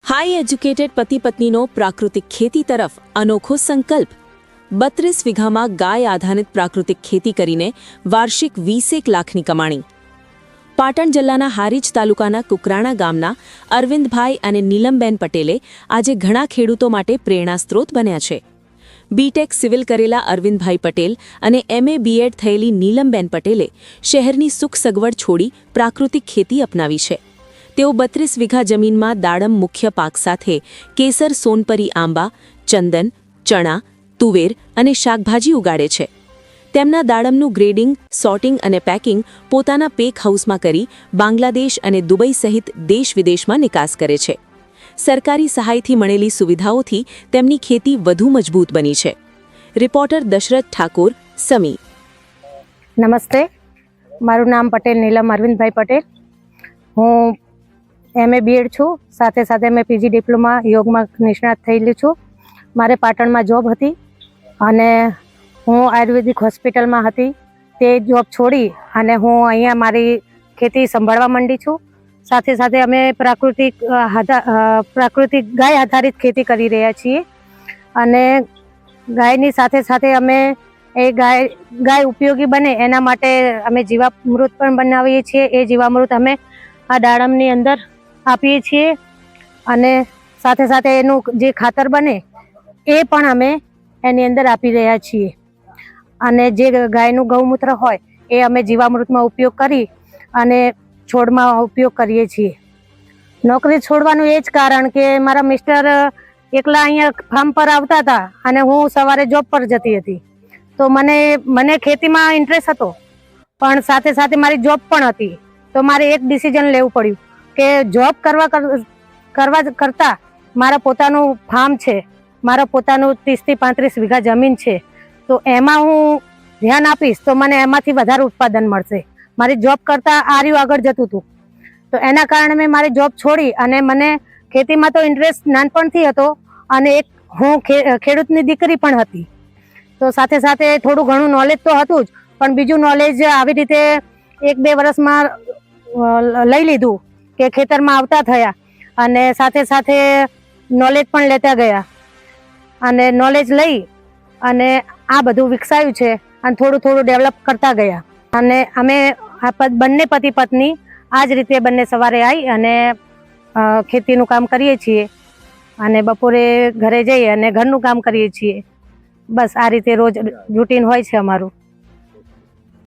High educated पति पत्नीनो प्राकृतिक खेती तरफ अनोखो संकल्प 32 વીઘામાં ગાય આધારિત પ્રાકૃતિક ખેતી કરીને વાર્ષિક 20 લાખની કમાણી। પાટણ જિલ્લાના હારીજ તાલુકાના કુકરાણા ગામના અરવિંદભાઈ અને નીલમબેન પટેલે આજે ઘણા ખેડૂતો માટે પ્રેરણાસ્ત્રોત બન્યા છે। બીટેક સિવિલ કરેલા અરવિંદભાઈ પટેલ અને એમએ બીએડ થયેલી નીલમબેન પટેલે શહેરની સુખ સગવડ છોડી પ્રાકૃતિક ખેતી અપનાવી છે। તેઓ 32 વીઘા જમીનમાં દાડમ મુખ્ય પાક સાથે કેસર, સોનપરી આંબા, ચંદન, ચણા, તુવેર અને શાકભાજી ઉગાડે છે। તેમના દાડમનું ગ્રેડિંગ, સોર્ટિંગ અને પેકિંગ પોતાના પેક હાઉસમાં કરી બાંગ્લાદેશ અને દુબઈ સહિત દેશ-વિદેશમાં નિકાસ કરે છે। સરકારી સહાયથી મળેલી સુવિધાઓથી તેમની ખેતી વધુ મજબૂત બની છે। રિપોર્ટર દશરથ ઠાકોર, સમી। નમસ્તે, મારું નામ પટેલ નીલમ અરવિંદભાઈ પટેલ। હું એમએ બીએડ છું, સાથે સાથે મેં પીજી ડિપ્લોમા યોગમાં નિષ્ણાત થયેલી છું। મારે પાટણમાં જોબ હતી અને હું આયુર્વેદિક હોસ્પિટલમાં હતી। તે જોબ છોડી અને હું અહીંયા મારી ખેતી સંભાળવા માંડી છું। સાથે સાથે અમે પ્રાકૃતિક ગાય આધારિત ખેતી કરી રહ્યા છીએ અને ગાયની સાથે સાથે અમે એ ગાય ઉપયોગી બને એના માટે અમે જીવામૃત પણ બનાવીએ છીએ। એ જીવામૃત અમે આ દાડમની અંદર આપીએ છીએ અને સાથે સાથે એનું જે ખાતર બને એ પણ અમે એની અંદર આપી રહ્યા છીએ અને જે ગાયનું ગૌમૂત્ર હોય એ અમે જીવામૃતમાં ઉપયોગ કરી અને છોડમાં ઉપયોગ કરીએ છીએ। નોકરી છોડવાનું એ જ કારણ કે મારા મિસ્ટર એકલા અહીંયા ફાર્મ પર આવતા હતા અને હું સવારે જોબ પર જતી હતી। તો મને ખેતીમાં ઇન્ટરેસ્ટ હતો પણ સાથે સાથે મારી જોબ પણ હતી। તો મારે એક ડિસિઝન લેવું પડ્યું કે જોબ કરવા કરતાં મારા પોતાનું ફાર્મ છે, મારા પોતાનું 30 થી 35 વીઘા જમીન છે, તો એમાં હું ધ્યાન આપીશ તો મને એમાંથી વધારે ઉત્પાદન મળશે। મારી જોબ કરતાં આ રહ્યું આગળ જતું હતું, તો એના કારણે મેં મારી જોબ છોડી અને મને ખેતીમાં તો ઇન્ટરેસ્ટ નાનપણથી હતો અને એક હું ખેડૂતની દીકરી પણ હતી। તો સાથે સાથે થોડું ઘણું નોલેજ તો હતું જ, પણ બીજું નોલેજ આવી રીતે 1-2 વર્ષમાં લઈ લીધું કે ખેતરમાં આવતા થયા અને સાથે સાથે નોલેજ પણ લેતા ગયા અને નોલેજ લઈ અને આ બધું વિકસાયું છે અને થોડું થોડું ડેવલપ કરતા ગયા અને અમે બંને પતિ પત્ની આ જ રીતે બંને સવારે આવી અને ખેતીનું કામ કરીએ છીએ અને બપોરે ઘરે જઈએ અને ઘરનું કામ કરીએ છીએ। બસ આ રીતે રોજ રૂટીન હોય છે અમારું।